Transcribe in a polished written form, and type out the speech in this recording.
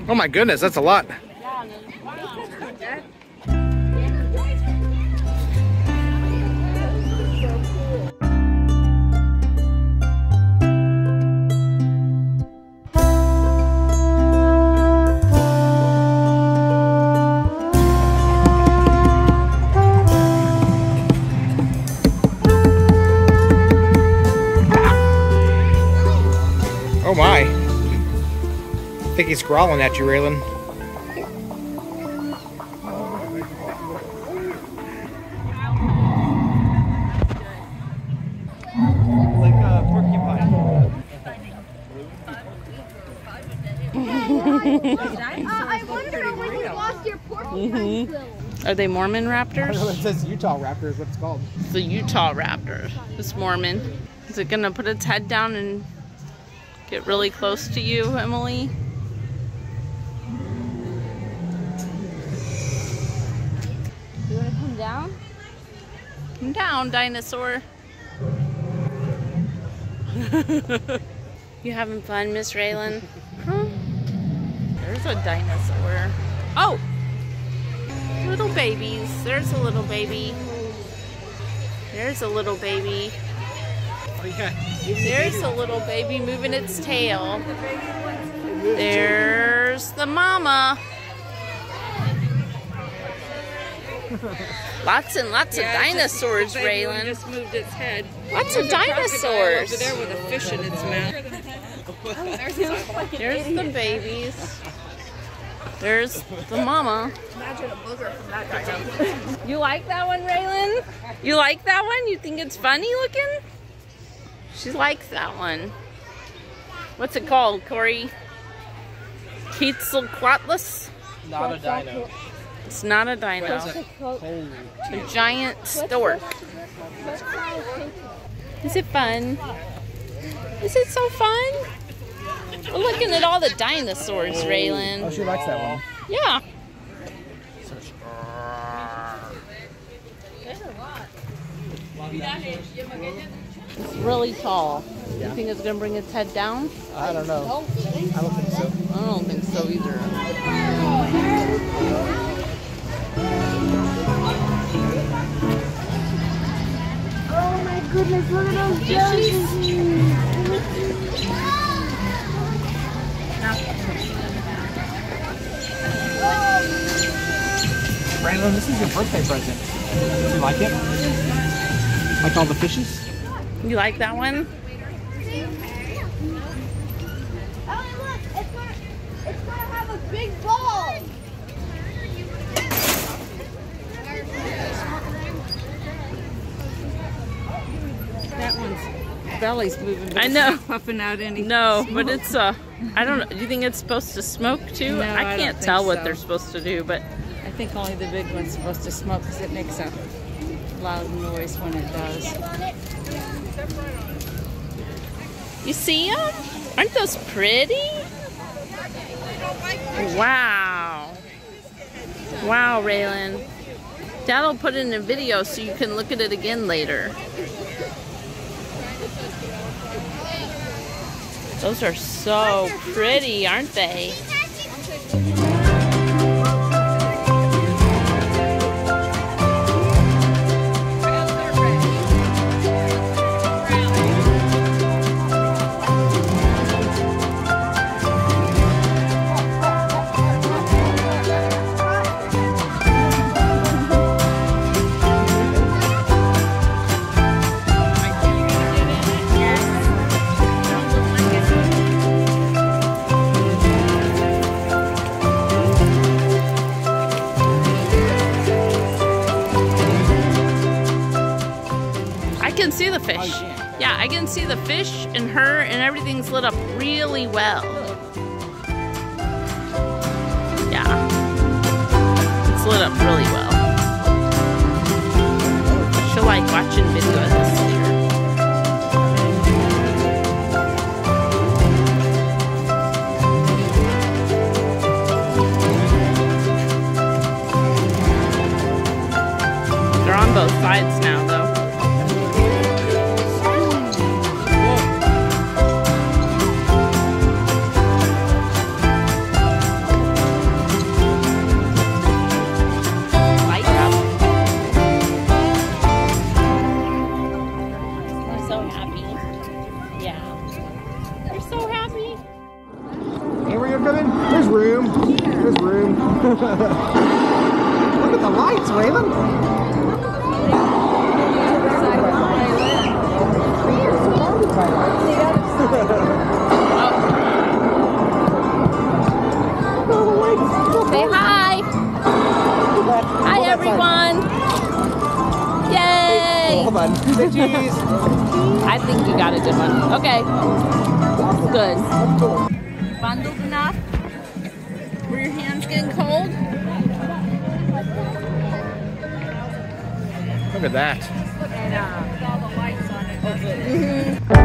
Oh my goodness, that's a lot. Oh my. I think he's growling at you, Raylan. Like a porcupine. I wonder when you lost your porcupine bill. Are they Mormon raptors? It says Utah raptor is what it's called. It's the Utah raptor. It's Mormon. Is it gonna put its head down and get really close to you, Emily? You wanna come down? Come down, dinosaur. You having fun, Miss Raylan? Huh? There's a dinosaur. Oh! Little babies. There's a little baby. There's a little baby. Oh, yeah. There's a little baby moving its tail. There's the mama. Lots and lots of dinosaurs, Raylan. Just moved its head. Lots of dinosaurs. Over there with a fish in its mouth. There's the babies. There's the mama. Imagine a booger from that dinosaur. You like that one, Raylan? You like that one? You think it's funny looking? She likes that one. What's it called, Corey? Quetzalcoatlus? Not a dino. It's not a dino. A giant stork. Is it fun? Is it so fun? We're looking at all the dinosaurs, Raylan. Oh, she likes that one. Yeah. It's really tall. You think it's gonna bring its head down? I don't know. I don't think so. I don't think so either. Oh my goodness, look at those jellyfish. Brandon, this is your birthday present. Do you like it? Like all the fishes? You like that one? Oh, look, it's gonna have a big ball. That one's belly's moving. But I know. It's not puffing out any. No, smoke. but it's do you know. Do you think it's supposed to smoke too? No, I I can't don't tell think what so. they're supposed to do, but I think only the big one's supposed to smoke because it makes a loud noise when it does. you see them? Aren't those pretty? Wow. Wow, Raylan. Dad'll put it in a video so you can look at it again later. Those are so pretty, aren't they? I can see the fish. Yeah, I can see the fish and her and everything's lit up really well. Yeah. It's lit up really well. She'll like watching video of this later. They're on both sides now though. room. There's room. Look at the lights, Waylon. Say hi. Hi, everyone. Yay. Hold on. Say cheese. I think you got a good one. Okay. Good. Bundled enough? Were your hands getting cold? Look at that. And all the lights on it. Mm-hmm.